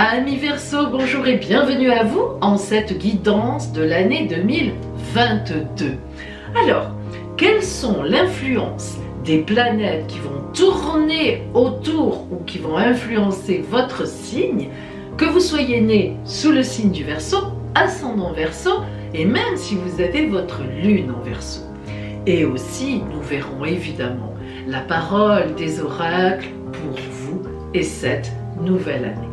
Amis Verseau, bonjour et bienvenue à vous en cette guidance de l'année 2022. Alors, quelles sont l'influence des planètes qui vont tourner autour ou qui vont influencer votre signe, que vous soyez né sous le signe du Verseau, ascendant Verseau, et même si vous avez votre lune en Verseau. Et aussi, nous verrons évidemment la parole des oracles pour vous et cette nouvelle année.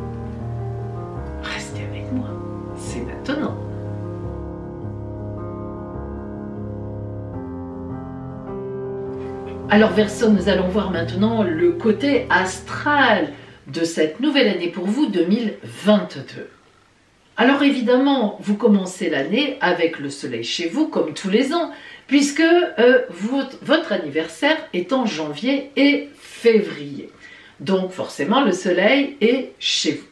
Restez avec moi, c'est maintenant. Alors Verseau, nous allons voir maintenant le côté astral de cette nouvelle année pour vous 2022. Alors évidemment, vous commencez l'année avec le soleil chez vous comme tous les ans, puisque votre anniversaire est en janvier et février. Donc forcément le soleil est chez vous.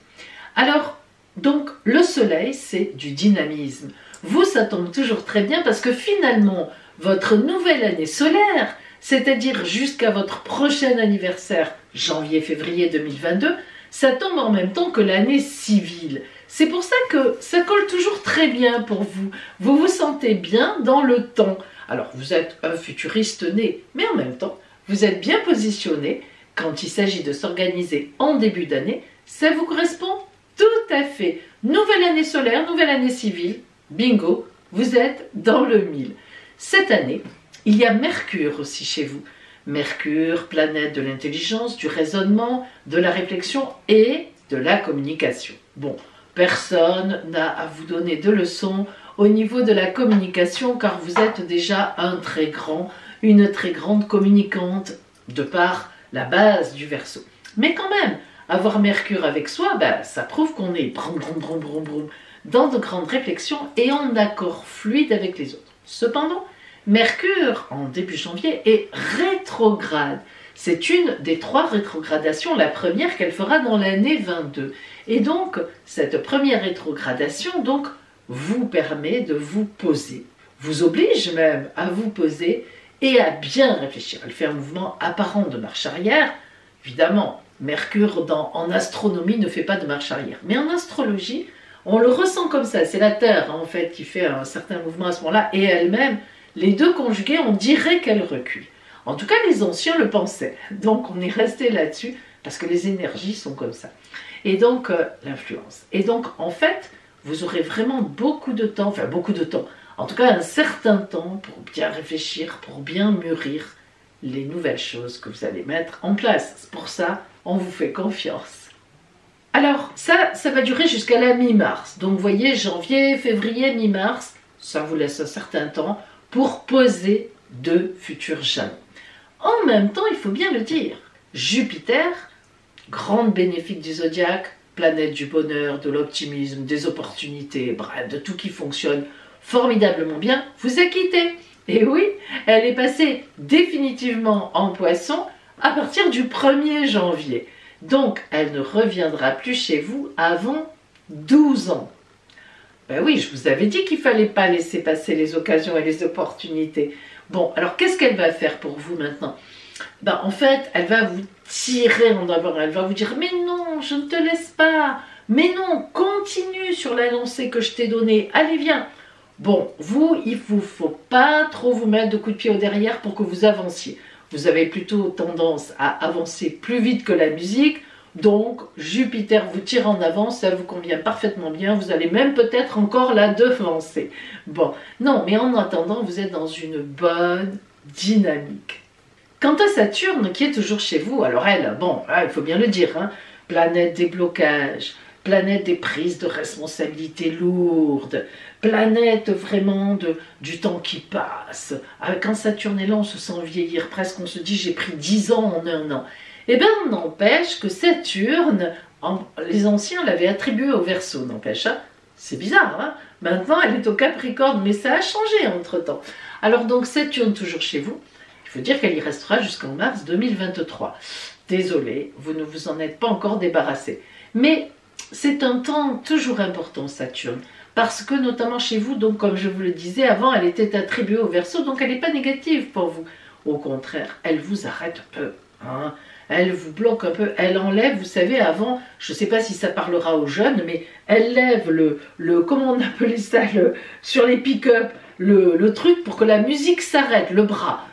Alors donc le soleil c'est du dynamisme. Vous ça tombe toujours très bien parce que finalement votre nouvelle année solaire, c'est-à-dire jusqu'à votre prochain anniversaire janvier-février 2022, ça tombe en même temps que l'année civile. C'est pour ça que ça colle toujours très bien pour vous. Vous vous sentez bien dans le temps. Alors vous êtes un futuriste né, mais en même temps, vous êtes bien positionné quand il s'agit de s'organiser en début d'année. Ça vous correspond tout à fait. Nouvelle année solaire, nouvelle année civile, bingo, vous êtes dans le mille. Cette année, il y a Mercure aussi chez vous. Mercure, planète de l'intelligence, du raisonnement, de la réflexion et de la communication. Bon, personne n'a à vous donner de leçons au niveau de la communication car vous êtes déjà une très grande communicante de par la base du Verseau. Mais quand même, avoir Mercure avec soi, ça prouve qu'on est dans de grandes réflexions et en accord fluide avec les autres. Cependant, Mercure, en début janvier, est rétrograde. C'est une des 3 rétrogradations, la première qu'elle fera dans l'année 22. Et donc, cette première rétrogradation donc, vous permet de vous poser, vous oblige même à vous poser et à bien réfléchir. Elle fait un mouvement apparent de marche arrière. Évidemment, Mercure en astronomie ne fait pas de marche arrière. Mais en astrologie, on le ressent comme ça. C'est la Terre en fait qui fait un certain mouvement à ce moment-là et elle-même, les deux conjugués, on dirait qu'elle recule. En tout cas, les anciens le pensaient. Donc, on est resté là-dessus parce que les énergies sont comme ça. Et donc, l'influence. Et donc, en fait, vous aurez vraiment beaucoup de temps, en tout cas un certain temps pour bien réfléchir, pour bien mûrir les nouvelles choses que vous allez mettre en place. C'est pour ça, on vous fait confiance. Alors, ça va durer jusqu'à la mi-mars. Donc, vous voyez, janvier, février, mi-mars, ça vous laisse un certain temps pour poser de futurs jalons. En même temps, il faut bien le dire, Jupiter, grande bénéfique du zodiaque, planète du bonheur, de l'optimisme, des opportunités, bref, de tout qui fonctionne formidablement bien, vous a quitté. Et oui, elle est passée définitivement en Poisson à partir du 1er janvier. Donc, elle ne reviendra plus chez vous avant 12 ans. Ben oui, je vous avais dit qu'il ne fallait pas laisser passer les occasions et les opportunités. Bon, alors qu'est-ce qu'elle va faire pour vous maintenant? En fait, elle va vous tirer en avant, elle va vous dire « Mais non, je ne te laisse pas, mais non, continue sur la lancée que je t'ai donnée, allez viens !» Bon, vous, il ne vous faut pas trop vous mettre de coups de pied au derrière pour que vous avanciez. Vous avez plutôt tendance à avancer plus vite que la musique, donc Jupiter vous tire en avant, ça vous convient parfaitement bien, vous allez même peut-être encore la devancer. Bon, non, mais en attendant, vous êtes dans une bonne dynamique. Quant à Saturne, qui est toujours chez vous, alors elle, bon, il faut bien le dire, hein, planète des blocages, planète des prises de responsabilités lourdes, planète vraiment du temps qui passe. Quand Saturne est là, on se sent vieillir, presque on se dit j'ai pris 10 ans en un an. Eh bien, n'empêche que Saturne, les anciens l'avaient attribuée au Verseau, n'empêche, hein, c'est bizarre, hein, maintenant elle est au Capricorne, mais ça a changé entre-temps. Alors donc Saturne toujours chez vous, il faut dire qu'elle y restera jusqu'en mars 2023. Désolé, vous ne vous en êtes pas encore débarrassé. Mais c'est un temps toujours important, Saturne, parce que notamment chez vous, donc comme je vous le disais avant, elle était attribuée au Verseau, donc elle n'est pas négative pour vous. Au contraire, elle vous arrête peu. Hein. elle vous bloque un peu, elle enlève, vous savez, avant, je ne sais pas si ça parlera aux jeunes, mais elle lève comment on appelait ça, sur les pick-up, le truc pour que la musique s'arrête, le bras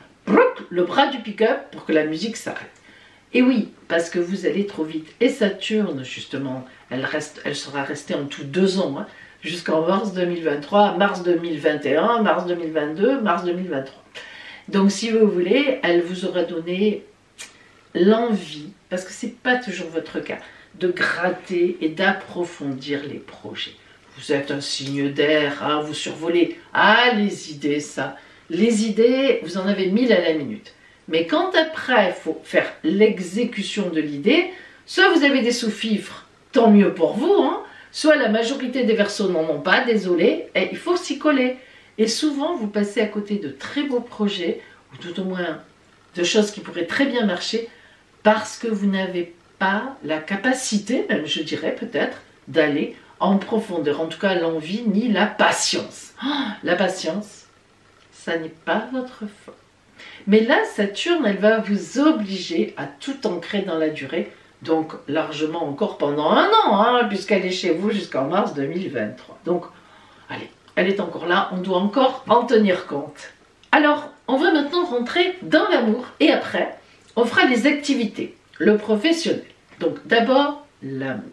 du pick-up pour que la musique s'arrête. Et oui, parce que vous allez trop vite. Et Saturne, justement, elle sera restée en tout 2 ans, hein, jusqu'en mars 2023, mars 2021, mars 2022, mars 2023. Donc si vous voulez, elle vous aura donné l'envie, parce que ce n'est pas toujours votre cas, de gratter et d'approfondir les projets. Vous êtes un signe d'air, hein, vous survolez. Ah, les idées, ça. Les idées, vous en avez 1000 à la minute. Mais quand après, il faut faire l'exécution de l'idée, soit vous avez des sous-fifres, tant mieux pour vous, hein, soit la majorité des Verseaux n'en ont pas, désolé, et il faut s'y coller. Et souvent, vous passez à côté de très beaux projets, ou tout au moins de choses qui pourraient très bien marcher, parce que vous n'avez pas la capacité, même je dirais peut-être, d'aller en profondeur, en tout cas l'envie ni la patience. Oh, la patience, ça n'est pas votre faute. Mais là, Saturne, elle va vous obliger à tout ancrer dans la durée, donc largement encore pendant 1 an, hein, puisqu'elle est chez vous jusqu'en mars 2023. Donc, allez, elle est encore là, on doit encore en tenir compte. Alors, on va maintenant rentrer dans l'amour, et après, on fera les activités, le professionnel. Donc, d'abord, l'amour.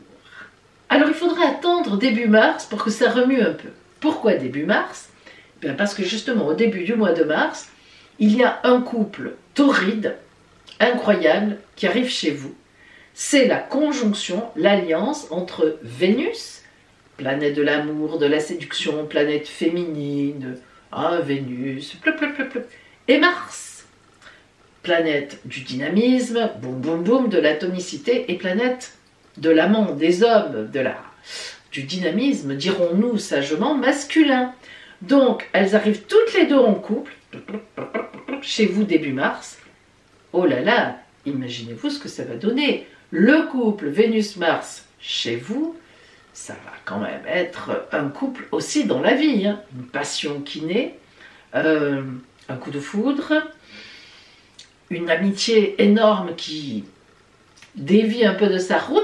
Alors, il faudra attendre début mars pour que ça remue un peu. Pourquoi début mars? Bien parce que justement, au début du mois de mars, il y a un couple torride, incroyable, qui arrive chez vous. C'est la conjonction, l'alliance entre Vénus, planète de l'amour, de la séduction, planète féminine, hein, Vénus, et Mars, planète du dynamisme, boum boum boum, de la tonicité, et planète de l'amant, des hommes, du dynamisme, dirons-nous sagement, masculin. Donc, elles arrivent toutes les deux en couple, chez vous début mars. Oh là là, imaginez-vous ce que ça va donner. Le couple Vénus-Mars chez vous, ça va quand même être un couple aussi dans la vie. Hein. Une passion qui naît, un coup de foudre, une amitié énorme qui dévie un peu de sa route.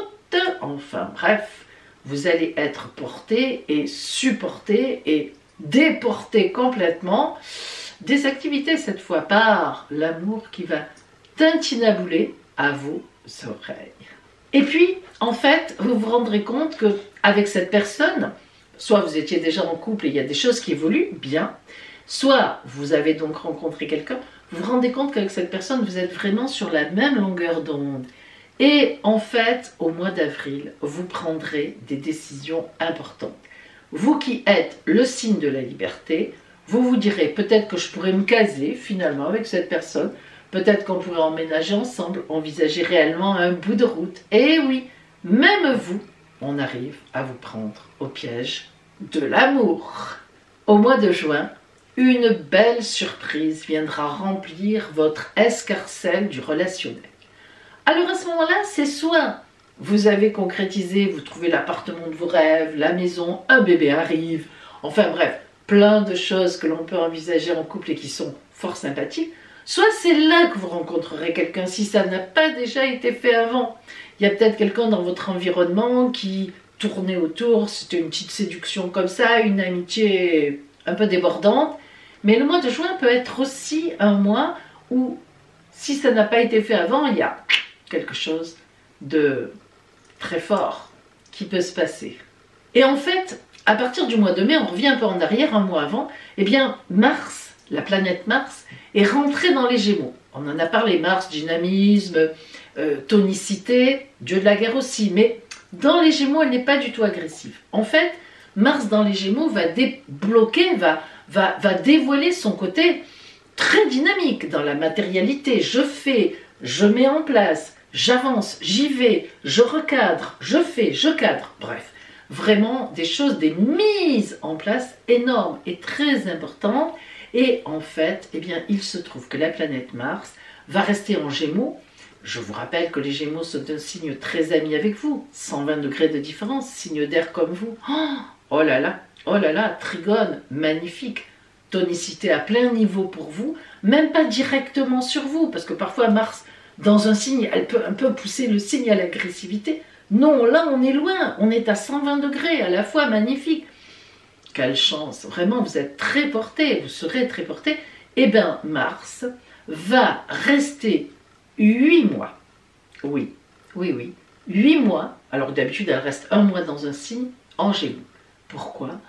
Enfin bref, vous allez être porté et supporté et déporté complètement des activités cette fois par l'amour qui va tintinabouler à vos oreilles. Et puis, en fait, vous vous rendrez compte qu'avec cette personne, soit vous étiez déjà en couple et il y a des choses qui évoluent bien, soit vous avez donc rencontré quelqu'un, vous vous rendez compte qu'avec cette personne, vous êtes vraiment sur la même longueur d'onde. Et en fait, au mois d'avril, vous prendrez des décisions importantes. Vous qui êtes le signe de la liberté, vous vous direz peut-être que je pourrais me caser finalement avec cette personne, peut-être qu'on pourrait emménager ensemble, envisager réellement un bout de route. Et oui, même vous, on arrive à vous prendre au piège de l'amour. Au mois de juin, une belle surprise viendra remplir votre escarcelle du relationnel. Alors à ce moment-là, c'est soit vous avez concrétisé, vous trouvez l'appartement de vos rêves, la maison, un bébé arrive, enfin bref, plein de choses que l'on peut envisager en couple et qui sont fort sympathiques, soit c'est là que vous rencontrerez quelqu'un si ça n'a pas déjà été fait avant. Il y a peut-être quelqu'un dans votre environnement qui tournait autour, c'était une petite séduction comme ça, une amitié un peu débordante, mais le mois de juin peut être aussi un mois où, si ça n'a pas été fait avant, il y a quelque chose de très fort qui peut se passer. Et en fait, à partir du mois de mai, on revient un peu en arrière, un mois avant, eh bien Mars, la planète Mars, est rentrée dans les Gémeaux. On en a parlé, Mars, dynamisme, tonicité, dieu de la guerre aussi, mais dans les Gémeaux, elle n'est pas du tout agressive. En fait, Mars dans les Gémeaux va débloquer, va dévoiler son côté très dynamique dans la matérialité. Je fais, je mets en place, j'avance, j'y vais, je recadre, je fais, je cadre, bref. Vraiment des choses, des mises en place énormes et très importantes. Et en fait, eh bien, il se trouve que la planète Mars va rester en Gémeaux. Je vous rappelle que les Gémeaux sont un signe très ami avec vous, 120 degrés de différence, signe d'air comme vous. Oh là là, Trigone, magnifique. Tonicité à plein niveau pour vous, même pas directement sur vous, parce que parfois Mars dans un signe, elle peut un peu pousser le signe à l'agressivité. Non, là on est loin, on est à 120 degrés, à la fois magnifique. Quelle chance, vraiment vous êtes très porté, vous serez très porté. Eh bien Mars va rester 8 mois. Oui, oui, oui. 8 mois. Alors d'habitude elle reste 1 mois dans un signe en Gémeaux. Pourquoi?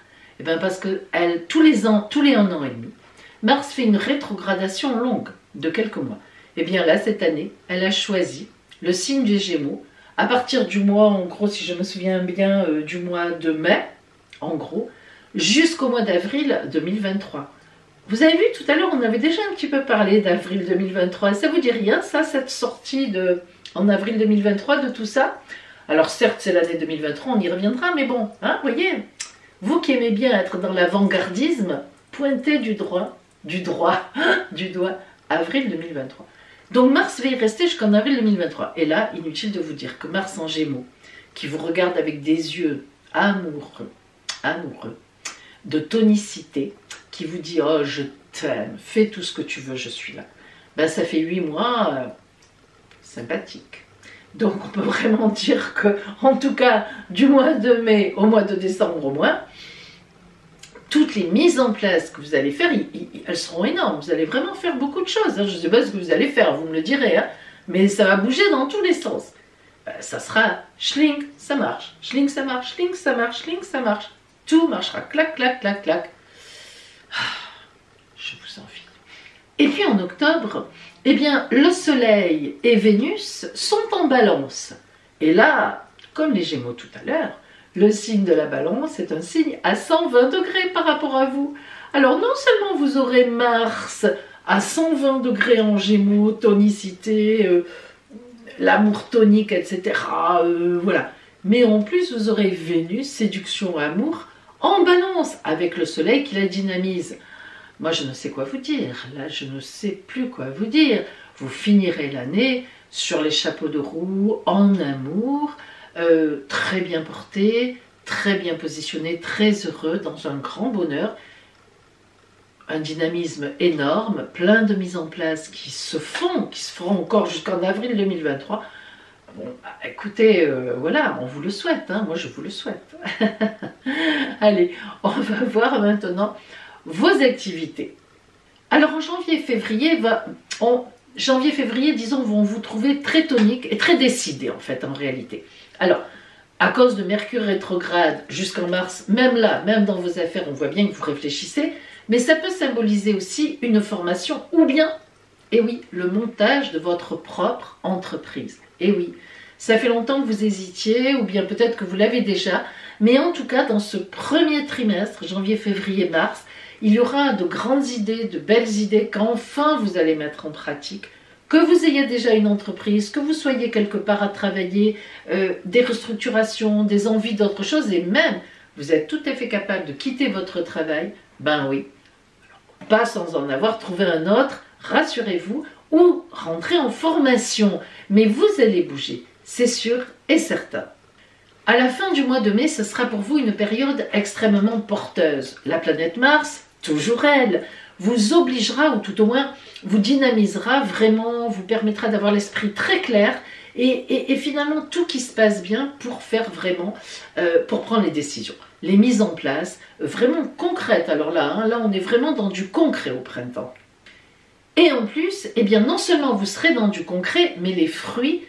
Eh bien parce que elle, tous les 1 an et demi, Mars fait une rétrogradation longue de quelques mois. Eh bien là, cette année, elle a choisi le signe des Gémeaux à partir du mois, en gros, si je me souviens bien, du mois de mai, en gros, jusqu'au mois d'avril 2023. Vous avez vu, tout à l'heure, on avait déjà un petit peu parlé d'avril 2023. Ça vous dit rien, ça, cette sortie en avril 2023 de tout ça? Alors certes, c'est l'année 2023, on y reviendra, mais bon, hein, voyez, vous qui aimez bien être dans l'avant-gardisme, pointez du doigt, avril 2023. Donc Mars va y rester jusqu'en avril 2023. Et là, inutile de vous dire que Mars en Gémeaux, qui vous regarde avec des yeux amoureux, de tonicité, qui vous dit « Oh, je t'aime, fais tout ce que tu veux, je suis là », ben, ça fait 8 mois sympathique. Donc on peut vraiment dire que, en tout cas, du mois de mai au mois de décembre au moins, toutes les mises en place que vous allez faire, elles seront énormes. Vous allez vraiment faire beaucoup de choses. Hein. Je ne sais pas ce que vous allez faire, vous me le direz. Hein. Mais ça va bouger dans tous les sens. Ça sera schling, ça marche. Schling, ça marche. Schling, ça marche. Schling, ça marche. Tout marchera. Clac, clac, clac, clac. Je vous envie. Et puis en octobre, eh bien, le Soleil et Vénus sont en Balance. Et là, comme les Gémeaux tout à l'heure, le signe de la Balance est un signe à 120 degrés par rapport à vous. Alors non seulement vous aurez Mars à 120 degrés en Gémeaux, tonicité, l'amour tonique, etc. Voilà. Mais en plus vous aurez Vénus, séduction, amour, en Balance, avec le Soleil qui la dynamise. Moi je ne sais quoi vous dire, là je ne sais plus quoi vous dire. Vous finirez l'année sur les chapeaux de roue, en amour, très bien porté, très bien positionné, très heureux, dans un grand bonheur, un dynamisme énorme, plein de mises en place qui se feront encore jusqu'en avril 2023. Bon, bah, écoutez, voilà, on vous le souhaite, hein, moi je vous le souhaite. Allez, on va voir maintenant vos activités. Alors en janvier-février, disons, vont vous trouver très tonique et très décidé en fait, en réalité. Alors, à cause de Mercure rétrograde jusqu'en mars, même là, même dans vos affaires, on voit bien que vous réfléchissez, mais ça peut symboliser aussi une formation ou bien, et oui, le montage de votre propre entreprise. Et oui, ça fait longtemps que vous hésitiez, ou bien peut-être que vous l'avez déjà, mais en tout cas, dans ce premier trimestre, janvier, février, mars, il y aura de grandes idées, de belles idées qu'enfin vous allez mettre en pratique. Que vous ayez déjà une entreprise, que vous soyez quelque part à travailler, des restructurations, des envies d'autre chose, et même vous êtes tout à fait capable de quitter votre travail, ben oui, pas sans en avoir trouvé un autre, rassurez-vous, ou rentrer en formation, mais vous allez bouger, c'est sûr et certain. À la fin du mois de mai, ce sera pour vous une période extrêmement porteuse. La planète Mars, toujours elle, vous obligera, ou tout au moins vous dynamisera vraiment, vous permettra d'avoir l'esprit très clair et finalement tout qui se passe bien pour faire vraiment, pour prendre les décisions. Les mises en place vraiment concrètes. Alors là, hein, là on est vraiment dans du concret au printemps. Et en plus, eh bien non seulement vous serez dans du concret, mais les fruits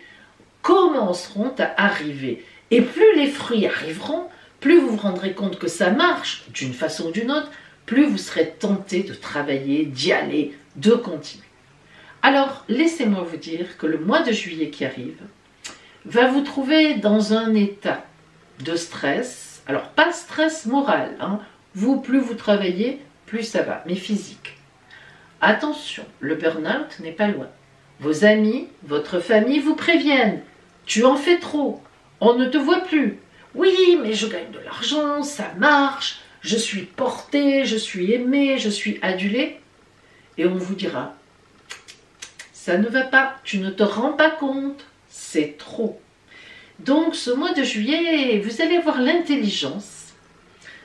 commenceront à arriver. Et plus les fruits arriveront, plus vous vous rendrez compte que ça marche d'une façon ou d'une autre, plus vous serez tenté de travailler, d'y aller, de continuer. Alors, laissez-moi vous dire que le mois de juillet qui arrive va vous trouver dans un état de stress. Alors, pas stress moral, hein. Vous, plus vous travaillez, plus ça va, mais physique. Attention, le burn-out n'est pas loin. Vos amis, votre famille vous préviennent. Tu en fais trop, on ne te voit plus. Oui, mais je gagne de l'argent, ça marche. Je suis porté, je suis aimé, je suis adulé. Et on vous dira, ça ne va pas, tu ne te rends pas compte, c'est trop. Donc ce mois de juillet, vous allez avoir l'intelligence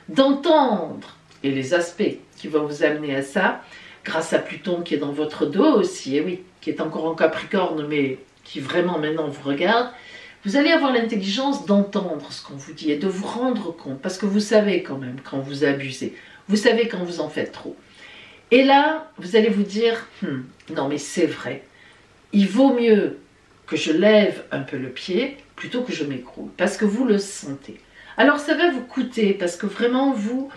d'entendre, et les aspects qui vont vous amener à ça, grâce à Pluton qui est dans votre dos aussi, et oui, qui est encore en Capricorne, mais qui vraiment maintenant vous regarde, vous allez avoir l'intelligence d'entendre ce qu'on vous dit et de vous rendre compte, parce que vous savez quand même quand vous abusez, vous savez quand vous en faites trop. Et là, vous allez vous dire, non mais c'est vrai, il vaut mieux que je lève un peu le pied plutôt que je m'écroule, parce que vous le sentez. Alors ça va vous coûter, parce que vraiment vous,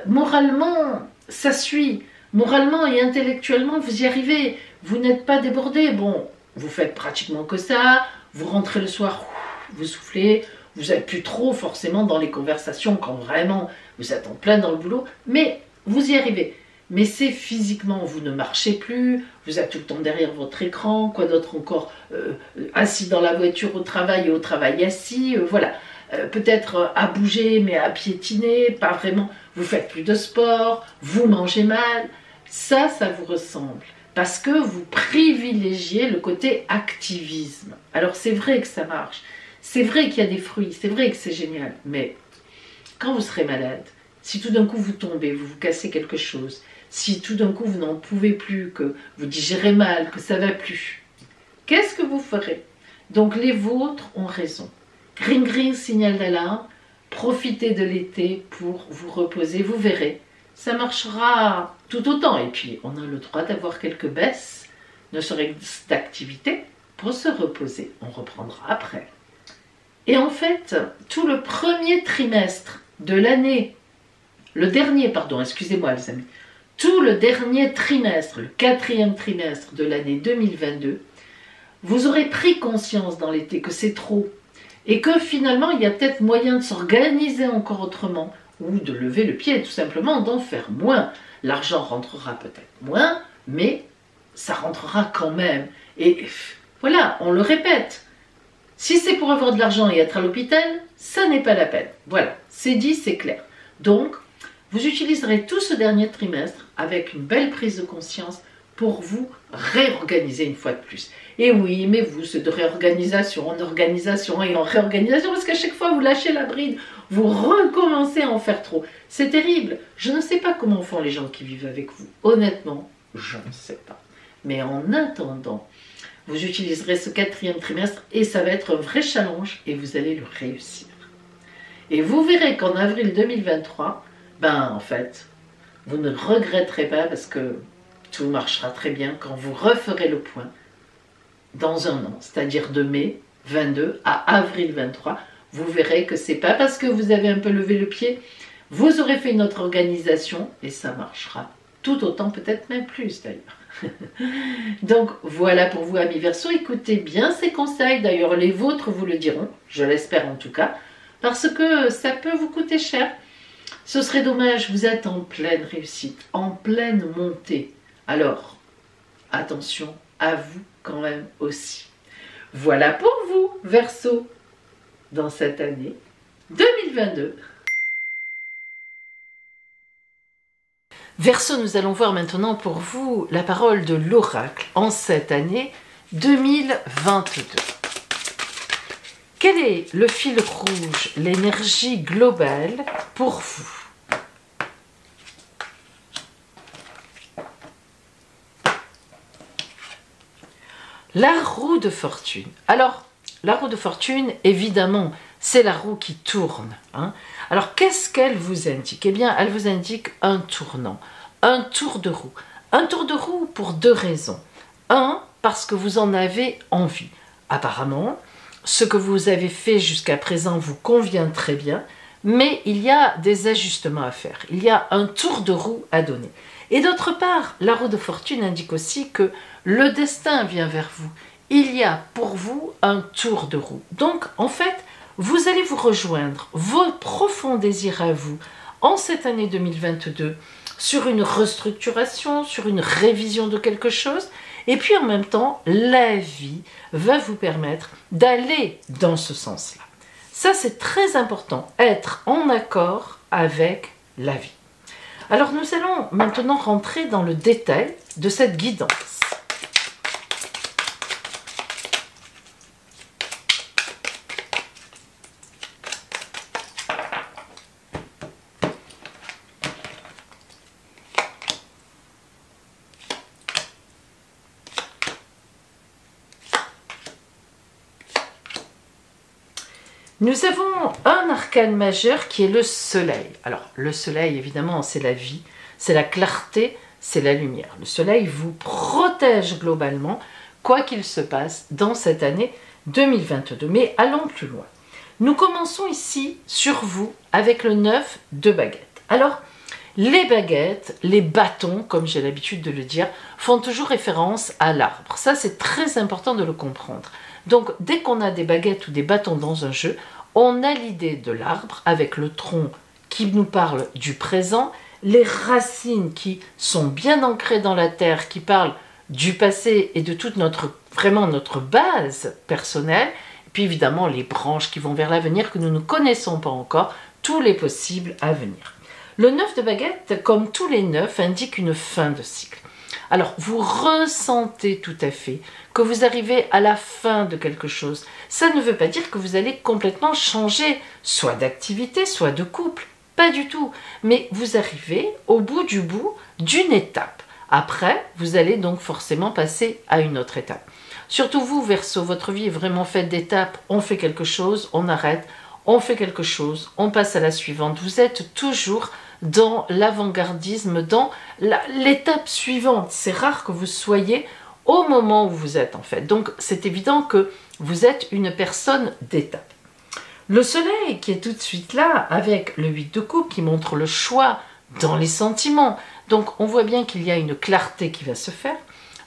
moralement, ça suit. Moralement et intellectuellement, vous y arrivez. Vous n'êtes pas débordé. Bon, vous faites pratiquement que ça. Vous rentrez le soir, vous soufflez. Vous n'êtes plus trop forcément dans les conversations quand vraiment vous êtes en plein dans le boulot. Mais vous y arrivez. Mais c'est physiquement, vous ne marchez plus. Vous êtes tout le temps derrière votre écran. Quoi d'autre encore, assis dans la voiture au travail et au travail assis. Voilà. Peut-être à bouger, mais à piétiner. Pas vraiment. Vous faites plus de sport. Vous mangez mal. Ça vous ressemble, parce que vous privilégiez le côté activisme. Alors c'est vrai que ça marche, c'est vrai qu'il y a des fruits, c'est vrai que c'est génial, mais quand vous serez malade, si tout d'un coup vous tombez, vous vous cassez quelque chose, si tout d'un coup vous n'en pouvez plus, que vous digérez mal, que ça ne va plus, qu'est-ce que vous ferez? Donc les vôtres ont raison. Gring gring, signal d'alarme, profitez de l'été pour vous reposer, vous verrez. Ça marchera tout autant. Et puis, on a le droit d'avoir quelques baisses, ne serait-ce d'activité, pour se reposer. On reprendra après. Et en fait, tout le premier trimestre de l'année, le dernier, pardon, excusez-moi les amis, tout le dernier trimestre, le 4e trimestre de l'année 2022, vous aurez pris conscience dans l'été que c'est trop. Et que finalement, il y a peut-être moyen de s'organiser encore autrement, ou de lever le pied, tout simplement, d'en faire moins. L'argent rentrera peut-être moins, mais ça rentrera quand même. Et voilà, on le répète. Si c'est pour avoir de l'argent et être à l'hôpital, ça n'est pas la peine. Voilà, c'est dit, c'est clair. Donc, vous utiliserez tout ce dernier trimestre avec une belle prise de conscience pour vous réorganiser une fois de plus. Et oui, mais vous, c'est de réorganisation en organisation et en réorganisation, parce qu'à chaque fois, vous lâchez la bride, vous recommencez à en faire trop. C'est terrible. Je ne sais pas comment font les gens qui vivent avec vous. Honnêtement, je ne sais pas. Mais en attendant, vous utiliserez ce 4e trimestre et ça va être un vrai challenge et vous allez le réussir. Et vous verrez qu'en avril 2023, en fait, vous ne regretterez pas parce que tout marchera très bien quand vous referez le point dans un an, c'est-à-dire de mai 22 à avril 23. Vous verrez que c'est pas parce que vous avez un peu levé le pied, vous aurez fait une autre organisation et ça marchera tout autant, peut-être même plus d'ailleurs. Donc voilà pour vous amis Verseau, écoutez bien ces conseils, d'ailleurs les vôtres vous le diront, je l'espère en tout cas, parce que ça peut vous coûter cher. Ce serait dommage, vous êtes en pleine réussite, en pleine montée. Alors, attention à vous quand même aussi. Voilà pour vous, Verseau, dans cette année 2022. Verseau, nous allons voir maintenant pour vous la parole de l'oracle en cette année 2022. Quel est le fil rouge, l'énergie globale pour vous? La roue de fortune. Alors, la roue de fortune, évidemment, c'est la roue qui tourne. Alors, qu'est-ce qu'elle vous indique? Eh bien, elle vous indique un tournant, un tour de roue. Un tour de roue pour 2 raisons. Un, parce que vous en avez envie. Apparemment, ce que vous avez fait jusqu'à présent vous convient très bien, mais il y a des ajustements à faire. Il y a un tour de roue à donner. Et d'autre part, la roue de fortune indique aussi que le destin vient vers vous. Il y a pour vous un tour de roue. Donc, en fait, vous allez vous rejoindre vos profonds désirs à vous en cette année 2022 sur une restructuration, sur une révision de quelque chose. Et puis en même temps, la vie va vous permettre d'aller dans ce sens-là. Ça, c'est très important, être en accord avec la vie. Alors nous allons maintenant rentrer dans le détail de cette guidance. Nous avons un arcane majeur qui est le soleil. Alors, le soleil, évidemment, c'est la vie, c'est la clarté, c'est la lumière. Le soleil vous protège globalement, quoi qu'il se passe dans cette année 2022. Mais allons plus loin. Nous commençons ici, sur vous, avec le 9 de baguettes. Alors, les baguettes, les bâtons, comme j'ai l'habitude de le dire, font toujours référence à l'arbre. Ça, c'est très important de le comprendre. Donc, dès qu'on a des baguettes ou des bâtons dans un jeu, on a l'idée de l'arbre avec le tronc qui nous parle du présent, les racines qui sont bien ancrées dans la terre, qui parlent du passé et de toute vraiment notre base personnelle, et puis évidemment les branches qui vont vers l'avenir que nous ne connaissons pas encore, tous les possibles à venir. Le 9 de baguette, comme tous les 9, indique une fin de cycle. Alors, vous ressentez tout à fait que vous arrivez à la fin de quelque chose. Ça ne veut pas dire que vous allez complètement changer, soit d'activité, soit de couple. Pas du tout. Mais vous arrivez au bout d'une étape. Après, vous allez donc forcément passer à une autre étape. Surtout vous, Verseau, votre vie est vraiment faite d'étapes. On fait quelque chose, on arrête, on fait quelque chose, on passe à la suivante. Vous êtes toujours dans l'avant-gardisme, dans l'étape suivante. C'est rare que vous soyez au moment où vous êtes en fait. Donc c'est évident que vous êtes une personne d'étape. Le soleil qui est tout de suite là avec le 8 de coupe qui montre le choix dans les sentiments. Donc on voit bien qu'il y a une clarté qui va se faire,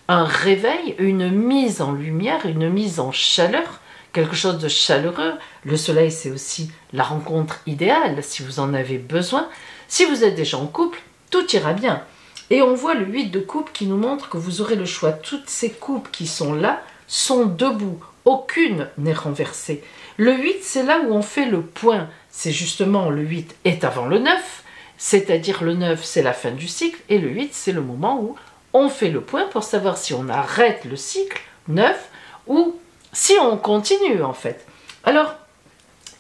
un réveil, une mise en lumière, une mise en chaleur, quelque chose de chaleureux. Le soleil, c'est aussi la rencontre idéale si vous en avez besoin. Si vous êtes déjà en couple, tout ira bien. Et on voit le 8 de coupe qui nous montre que vous aurez le choix. Toutes ces coupes qui sont là sont debout. Aucune n'est renversée. Le 8, c'est là où on fait le point. C'est justement le 8 est avant le 9, c'est-à-dire le 9, c'est la fin du cycle, et le 8, c'est le moment où on fait le point pour savoir si on arrête le cycle 9 ou si on continue en fait. Alors,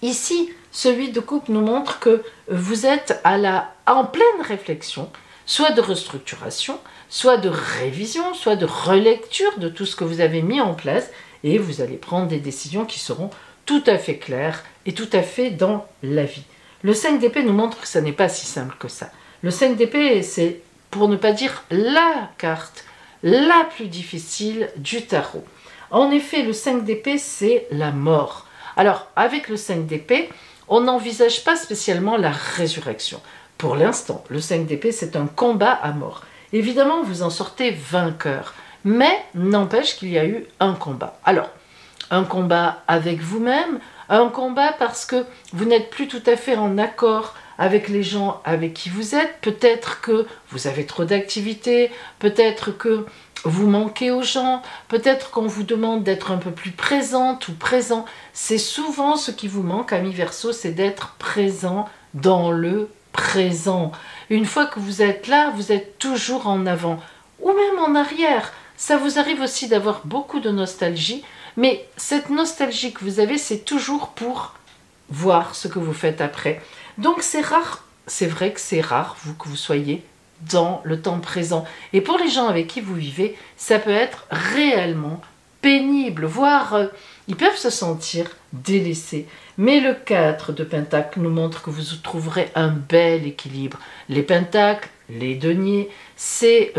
ici, ce 8 de coupe nous montre que vous êtes en pleine réflexion, soit de restructuration, soit de révision, soit de relecture de tout ce que vous avez mis en place, et vous allez prendre des décisions qui seront tout à fait claires et tout à fait dans la vie. Le 5 d'épée nous montre que ça n'est pas si simple que ça. Le 5 d'épée, c'est, pour ne pas dire la carte la plus difficile du tarot. En effet, le 5 d'épée, c'est la mort. Alors, avec le 5 d'épée, on n'envisage pas spécialement la résurrection. Pour l'instant, le 5 d'épée, c'est un combat à mort. Évidemment, vous en sortez vainqueur, mais n'empêche qu'il y a eu un combat. Alors, un combat avec vous-même, un combat parce que vous n'êtes plus tout à fait en accord avec les gens avec qui vous êtes. Peut-être que vous avez trop d'activités, peut-être que vous manquez aux gens, peut-être qu'on vous demande d'être un peu plus présente ou présent. C'est souvent ce qui vous manque, amis Verseau, c'est d'être présent dans le présent. Une fois que vous êtes là, vous êtes toujours en avant ou même en arrière. Ça vous arrive aussi d'avoir beaucoup de nostalgie, mais cette nostalgie que vous avez, c'est toujours pour voir ce que vous faites après. Donc c'est rare, c'est vrai que c'est rare, vous, que vous soyez dans le temps présent. Et pour les gens avec qui vous vivez, ça peut être réellement pénible, voire ils peuvent se sentir délaissés. Mais le 4 de Pentacle nous montre que vous trouverez un bel équilibre. Les Pentacles, les deniers, c'est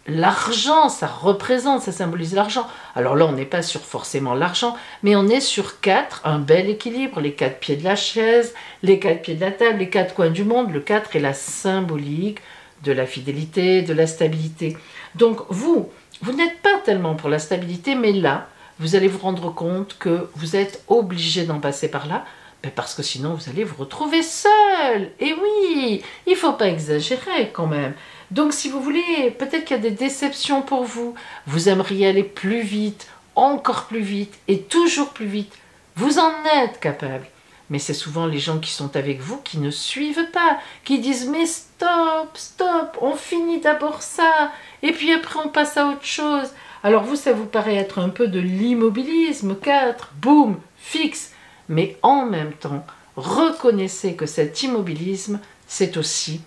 l'argent, ça représente, ça symbolise l'argent. Alors là, on n'est pas sur forcément l'argent, mais on est sur 4, un bel équilibre, les 4 pieds de la chaise, les 4 pieds de la table, les 4 coins du monde. Le 4 est la symbolique de la fidélité, de la stabilité. Donc vous n'êtes pas tellement pour la stabilité, mais là, vous allez vous rendre compte que vous êtes obligé d'en passer par là, parce que sinon vous allez vous retrouver seul. Et oui, il ne faut pas exagérer quand même. Donc si vous voulez, peut-être qu'il y a des déceptions pour vous, vous aimeriez aller plus vite, encore plus vite et toujours plus vite. Vous en êtes capable. Mais c'est souvent les gens qui sont avec vous qui ne suivent pas, qui disent « mais stop, stop, on finit d'abord ça, et puis après on passe à autre chose ». Alors vous, ça vous paraît être un peu de l'immobilisme, 4, boum, fixe. Mais en même temps, reconnaissez que cet immobilisme, c'est aussi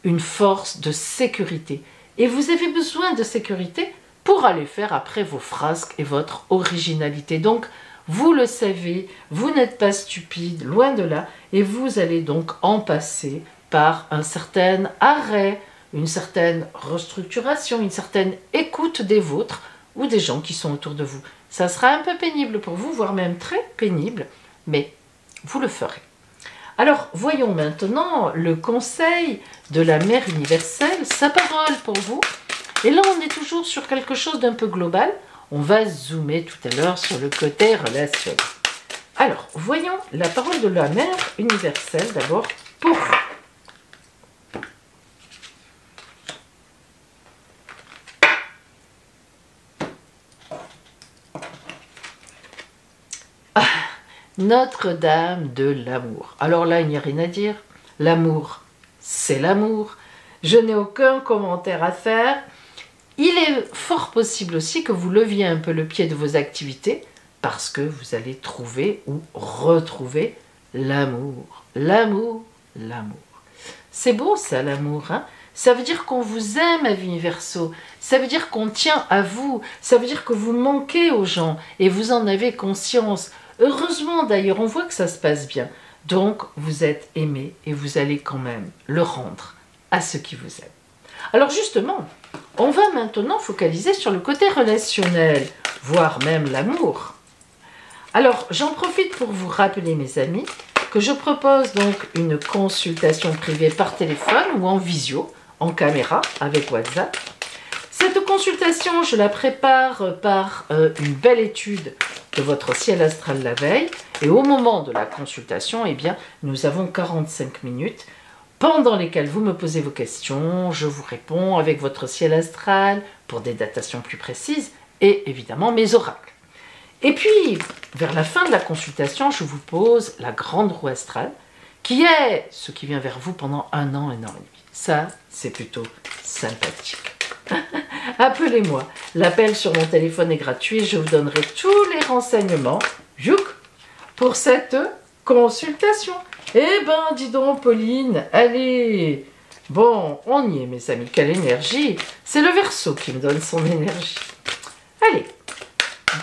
une force de sécurité. Et vous avez besoin de sécurité pour aller faire après vos frasques et votre originalité. Donc, vous le savez, vous n'êtes pas stupide, loin de là, et vous allez donc en passer par un certain arrêt, une certaine restructuration, une certaine écoute des vôtres ou des gens qui sont autour de vous. Ça sera un peu pénible pour vous, voire même très pénible, mais vous le ferez. Alors, voyons maintenant le conseil de la Mère universelle, sa parole pour vous. Et là, on est toujours sur quelque chose d'un peu global. On va zoomer tout à l'heure sur le côté relationnel. Alors, voyons la parole de la Mère universelle d'abord pour vous. Notre-Dame de l'amour. Alors là, il n'y a rien à dire. L'amour, c'est l'amour. Je n'ai aucun commentaire à faire. Il est fort possible aussi que vous leviez un peu le pied de vos activités parce que vous allez trouver ou retrouver l'amour. L'amour, l'amour. C'est beau ça, l'amour, hein? Ça veut dire qu'on vous aime, avis Verseau. Ça veut dire qu'on tient à vous. Ça veut dire que vous manquez aux gens et vous en avez conscience. Heureusement d'ailleurs, on voit que ça se passe bien. Donc, vous êtes aimé et vous allez quand même le rendre à ceux qui vous aiment. Alors justement, on va maintenant focaliser sur le côté relationnel, voire même l'amour. Alors, j'en profite pour vous rappeler, mes amis, que je propose donc une consultation privée par téléphone ou en visio, en caméra, avec WhatsApp. Cette consultation, je la prépare par une belle étude de votre ciel astral la veille. Et au moment de la consultation, eh bien, nous avons 45 minutes pendant lesquelles vous me posez vos questions, je vous réponds avec votre ciel astral pour des datations plus précises et évidemment mes oracles. Et puis, vers la fin de la consultation, je vous pose la grande roue astrale qui est ce qui vient vers vous pendant 1 an et demi. Ça, c'est plutôt sympathique. Appelez-moi. L'appel sur mon téléphone est gratuit. Je vous donnerai tous les renseignements pour cette consultation. Eh ben, dis donc, Pauline, allez. Bon, on y est, mes amis. Quelle énergie. C'est le Verseau qui me donne son énergie. Allez.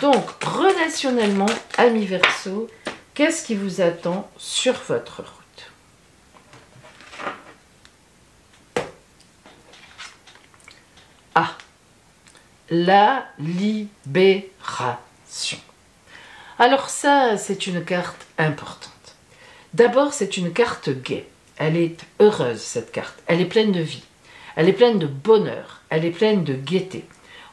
Donc, relationnellement, amis Verseau, qu'est-ce qui vous attend sur votre route? Ah, la libération. Alors ça, c'est une carte importante. D'abord, c'est une carte gaie. Elle est heureuse, cette carte. Elle est pleine de vie. Elle est pleine de bonheur. Elle est pleine de gaieté.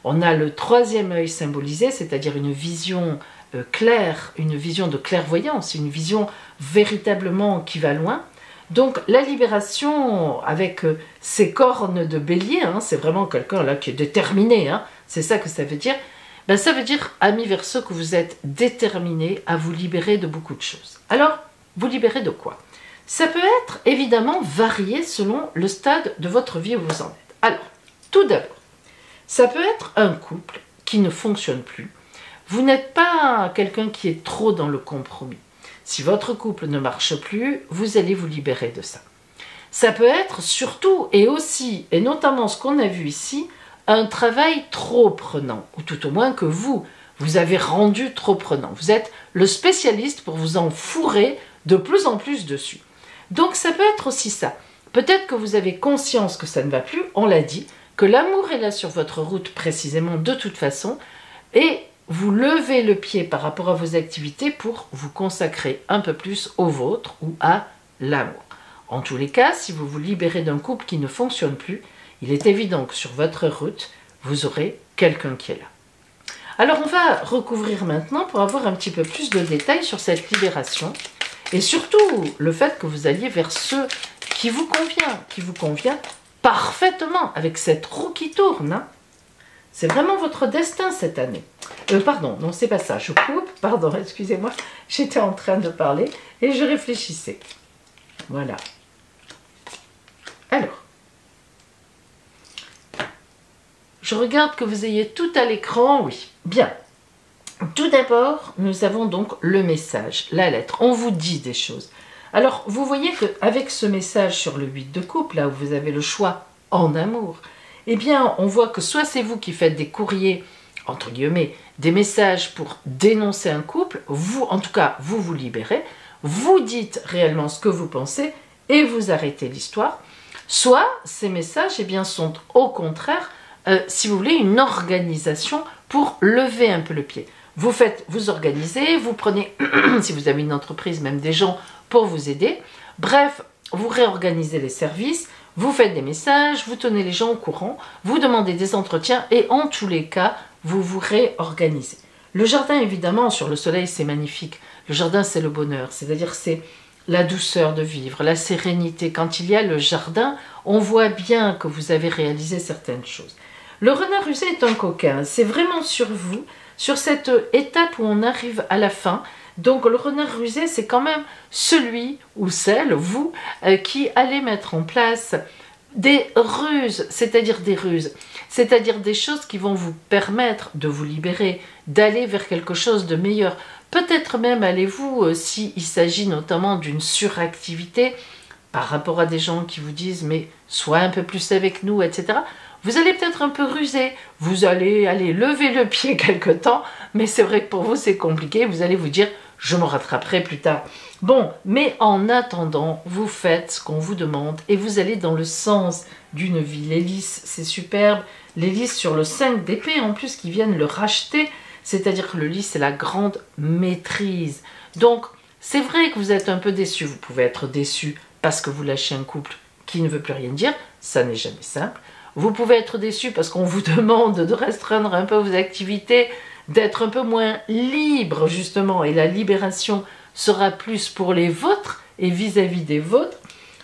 On a le 3e œil symbolisé, c'est-à-dire une vision claire, une vision de clairvoyance, une vision véritablement qui va loin. Donc la libération avec ses cornes de bélier, hein, c'est vraiment quelqu'un là qui est déterminé, hein, c'est ça que ça veut dire. Ben, ça veut dire, amis Verseau, que vous êtes déterminé à vous libérer de beaucoup de choses. Alors, vous libérer de quoi? Ça peut être évidemment varié selon le stade de votre vie où vous en êtes. Alors, tout d'abord, ça peut être un couple qui ne fonctionne plus. Vous n'êtes pas quelqu'un qui est trop dans le compromis. Si votre couple ne marche plus, vous allez vous libérer de ça. Ça peut être surtout et aussi, et notamment ce qu'on a vu ici, un travail trop prenant, ou tout au moins que vous avez rendu trop prenant. Vous êtes le spécialiste pour vous en fourrer de plus en plus dessus. Donc ça peut être aussi ça. Peut-être que vous avez conscience que ça ne va plus, on l'a dit, que l'amour est là sur votre route précisément de toute façon, et vous levez le pied par rapport à vos activités pour vous consacrer un peu plus au vôtre ou à l'amour. En tous les cas, si vous vous libérez d'un couple qui ne fonctionne plus, il est évident que sur votre route, vous aurez quelqu'un qui est là. Alors on va recouvrir maintenant pour avoir un petit peu plus de détails sur cette libération et surtout le fait que vous alliez vers ce qui vous convient parfaitement avec cette roue qui tourne. Hein. C'est vraiment votre destin cette année. Pardon, non, c'est pas ça. Je coupe. Pardon, excusez-moi. J'étais en train de parler et je réfléchissais. Voilà. Alors, je regarde que vous ayez tout à l'écran. Oui, bien. Tout d'abord, nous avons donc le message, la lettre. On vous dit des choses. Alors, vous voyez qu'avec ce message sur le 8 de coupe, là où vous avez le choix en amour, eh bien, on voit que soit c'est vous qui faites des courriers entre guillemets, des messages pour dénoncer un couple, vous, en tout cas, vous vous libérez, vous dites réellement ce que vous pensez et vous arrêtez l'histoire. Soit ces messages eh bien, sont au contraire, si vous voulez, une organisation pour lever un peu le pied. Vous organisez, vous prenez, si vous avez une entreprise, même des gens pour vous aider. Bref, vous réorganisez les services, vous faites des messages, vous tenez les gens au courant, vous demandez des entretiens et en tous les cas, vous vous réorganisez. Le jardin, évidemment, sur le soleil, c'est magnifique. Le jardin, c'est le bonheur, c'est-à-dire c'est la douceur de vivre, la sérénité. Quand il y a le jardin, on voit bien que vous avez réalisé certaines choses. Le renard rusé est un coquin, c'est vraiment sur vous, sur cette étape où on arrive à la fin. Donc le renard rusé, c'est quand même celui ou celle, vous, qui allez mettre en place des ruses, c'est-à-dire des choses qui vont vous permettre de vous libérer, d'aller vers quelque chose de meilleur. Peut-être même allez-vous, s'il s'agit notamment d'une suractivité, par rapport à des gens qui vous disent « mais sois un peu plus avec nous », etc. Vous allez peut-être un peu ruser, vous allez aller lever le pied quelque temps, mais c'est vrai que pour vous c'est compliqué, vous allez vous dire « je me rattraperai plus tard ». Bon, mais en attendant, vous faites ce qu'on vous demande et vous allez dans le sens d'une vie. Les lys, c'est superbe. Les lys sur le 5 d'épée, en plus, qui viennent le racheter. C'est-à-dire que le lys, c'est la grande maîtrise. Donc, c'est vrai que vous êtes un peu déçu. Vous pouvez être déçu parce que vous lâchez un couple qui ne veut plus rien dire. Ça n'est jamais simple. Vous pouvez être déçu parce qu'on vous demande de restreindre un peu vos activités, d'être un peu moins libre, justement. Et la libération sera plus pour les vôtres et vis-à-vis des vôtres.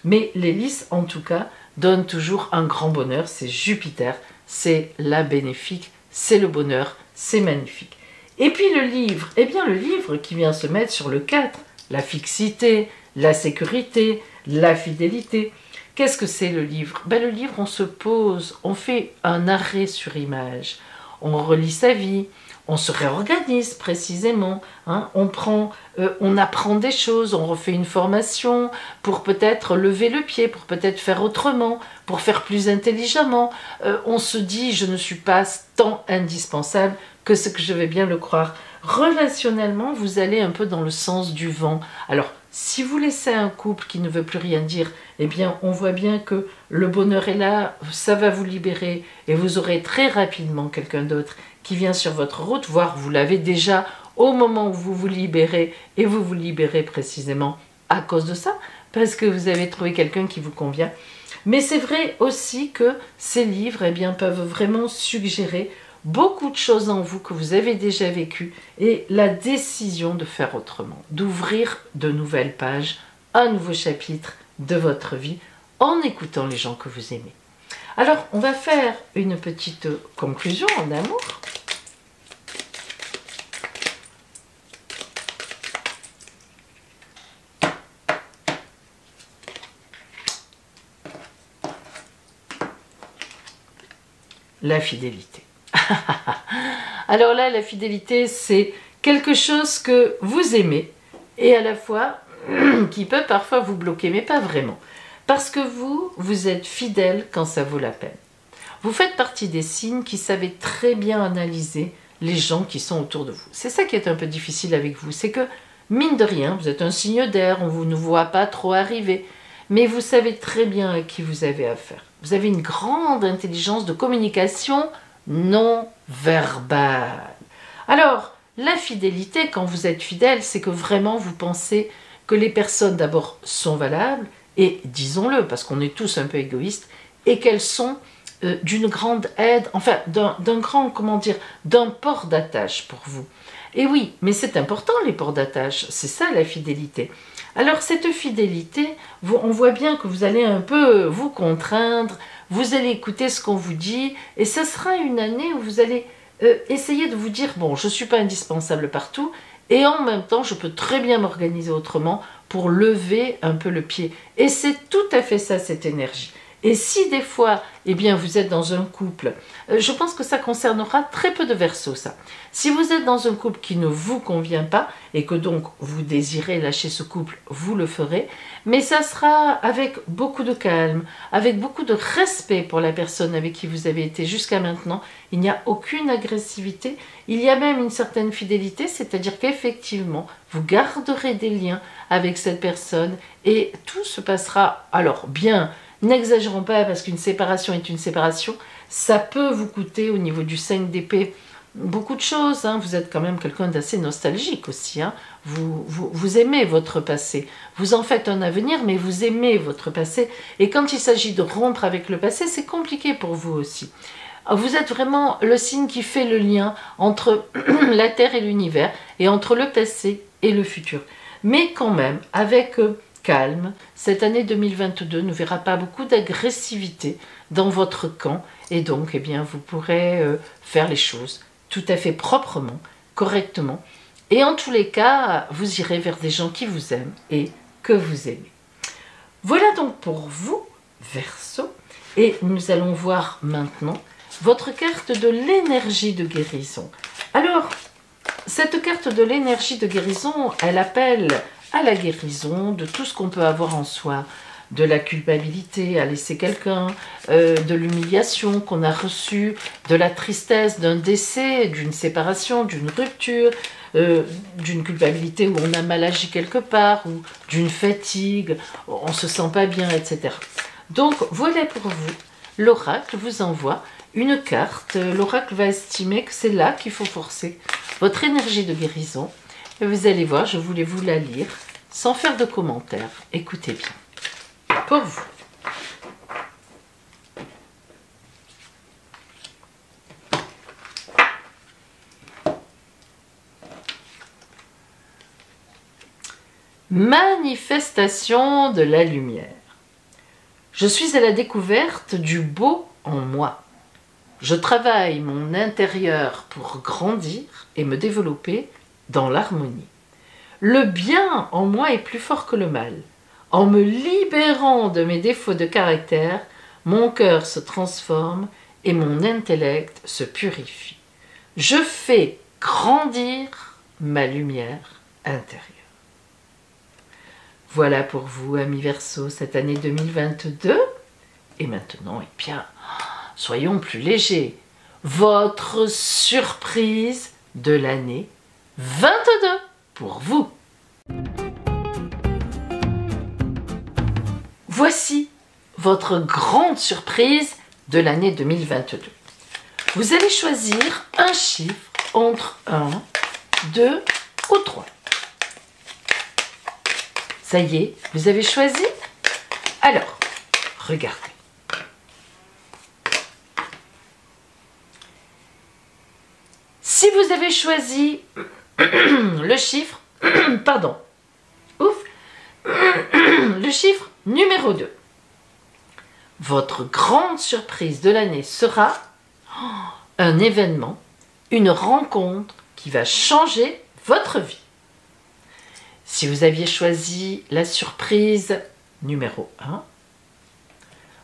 Mais les lys, en tout cas, donnent toujours un grand bonheur. C'est Jupiter, c'est la bénéfique, c'est le bonheur, c'est magnifique. Et puis le livre, eh bien le livre qui vient se mettre sur le 4, la fixité, la sécurité, la fidélité. Qu'est-ce que c'est le livre? Ben, le livre, on se pose, on fait un arrêt sur image, on relit sa vie, on se réorganise précisément, hein, on apprend des choses, on refait une formation pour peut-être lever le pied, pour peut-être faire autrement, pour faire plus intelligemment. On se dit, je ne suis pas tant indispensable que ce que je vais bien le croire. Relationnellement, vous allez un peu dans le sens du vent. Alors, si vous laissez un couple qui ne veut plus rien dire, eh bien, on voit bien que le bonheur est là, ça va vous libérer et vous aurez très rapidement quelqu'un d'autre qui vient sur votre route, voire vous l'avez déjà au moment où vous vous libérez, et vous vous libérez précisément à cause de ça, parce que vous avez trouvé quelqu'un qui vous convient. Mais c'est vrai aussi que ces livres eh bien, peuvent vraiment suggérer beaucoup de choses en vous que vous avez déjà vécues, et la décision de faire autrement, d'ouvrir de nouvelles pages, un nouveau chapitre de votre vie, en écoutant les gens que vous aimez. Alors, on va faire une petite conclusion en amour. La fidélité. Alors là, la fidélité, c'est quelque chose que vous aimez et à la fois qui peut parfois vous bloquer, mais pas vraiment. Parce que vous êtes fidèle quand ça vaut la peine. Vous faites partie des signes qui savent très bien analyser les gens qui sont autour de vous. C'est ça qui est un peu difficile avec vous, c'est que, mine de rien, vous êtes un signe d'air, on vous ne voit pas trop arriver, mais vous savez très bien à qui vous avez affaire. Vous avez une grande intelligence de communication non verbale. Alors, la fidélité, quand vous êtes fidèle, c'est que vraiment vous pensez que les personnes d'abord sont valables, et disons-le, parce qu'on est tous un peu égoïstes, et qu'elles sont d'une grande aide, enfin d'un grand, comment dire, d'un port d'attache pour vous. Et oui, mais c'est important les ports d'attache, c'est ça la fidélité. Alors cette fidélité, on voit bien que vous allez un peu vous contraindre, vous allez écouter ce qu'on vous dit, et ce sera une année où vous allez essayer de vous dire, bon, je ne suis pas indispensable partout, et en même temps, je peux très bien m'organiser autrement pour lever un peu le pied. Et c'est tout à fait ça, cette énergie. Et si des fois, eh bien, vous êtes dans un couple, je pense que ça concernera très peu de Verseaux, ça. Si vous êtes dans un couple qui ne vous convient pas et que donc vous désirez lâcher ce couple, vous le ferez, mais ça sera avec beaucoup de calme, avec beaucoup de respect pour la personne avec qui vous avez été jusqu'à maintenant. Il n'y a aucune agressivité, il y a même une certaine fidélité, c'est-à-dire qu'effectivement, vous garderez des liens avec cette personne et tout se passera alors bien. N'exagérons pas parce qu'une séparation est une séparation. Ça peut vous coûter au niveau du 5 d'épée beaucoup de choses. Hein. Vous êtes quand même quelqu'un d'assez nostalgique aussi. Hein. Vous aimez votre passé. Vous en faites un avenir, mais vous aimez votre passé. Et quand il s'agit de rompre avec le passé, c'est compliqué pour vous aussi. Vous êtes vraiment le signe qui fait le lien entre la Terre et l'univers et entre le passé et le futur. Mais quand même, avec calme, cette année 2022 ne verra pas beaucoup d'agressivité dans votre camp et donc eh bien, vous pourrez faire les choses tout à fait proprement, correctement et en tous les cas, vous irez vers des gens qui vous aiment et que vous aimez. Voilà donc pour vous, Verseau, et nous allons voir maintenant votre carte de l'énergie de guérison. Alors, cette carte de l'énergie de guérison, elle appelle à la guérison de tout ce qu'on peut avoir en soi, de la culpabilité à laisser quelqu'un, de l'humiliation qu'on a reçue, de la tristesse d'un décès, d'une séparation, d'une rupture, d'une culpabilité où on a mal agi quelque part, ou d'une fatigue, on ne se sent pas bien, etc. Donc voilà pour vous, l'oracle vous envoie une carte, l'oracle va estimer que c'est là qu'il faut forcer votre énergie de guérison. Et vous allez voir, je voulais vous la lire sans faire de commentaires. Écoutez bien. Pour vous. Manifestation de la lumière. Je suis à la découverte du beau en moi. Je travaille mon intérieur pour grandir et me développer dans l'harmonie. Le bien en moi est plus fort que le mal. En me libérant de mes défauts de caractère, mon cœur se transforme et mon intellect se purifie. Je fais grandir ma lumière intérieure. Voilà pour vous, amis Verseaux, cette année 2022. Et maintenant, eh bien, soyons plus légers. Votre surprise de l'année 22 pour vous. Voici votre grande surprise de l'année 2022. Vous allez choisir un chiffre entre 1, 2 ou 3. Ça y est, vous avez choisi? Alors, regardez. Si vous avez choisi le chiffre, pardon, le chiffre numéro 2, votre grande surprise de l'année sera un événement, une rencontre qui va changer votre vie. Si vous aviez choisi la surprise numéro 1,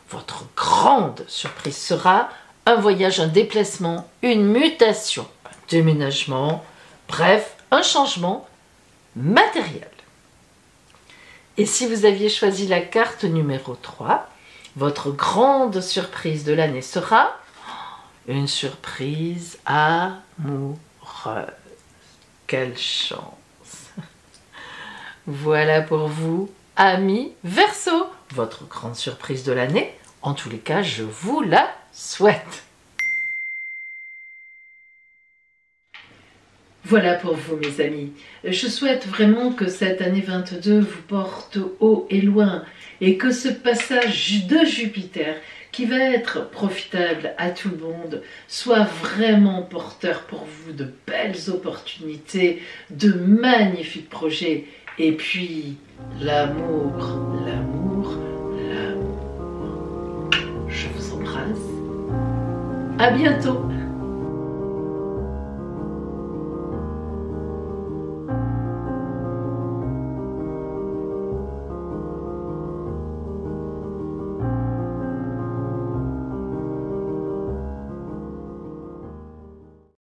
votre grande surprise sera un voyage, un déplacement, une mutation, un déménagement, bref, un changement matériel. Et si vous aviez choisi la carte numéro 3, votre grande surprise de l'année sera une surprise amoureuse. Quelle chance! Voilà pour vous, amis Verseaux, votre grande surprise de l'année. En tous les cas, je vous la souhaite. Voilà pour vous, mes amis. Je souhaite vraiment que cette année 22 vous porte haut et loin et que ce passage de Jupiter, qui va être profitable à tout le monde, soit vraiment porteur pour vous de belles opportunités, de magnifiques projets. Et puis, l'amour, l'amour, l'amour. Je vous embrasse. À bientôt.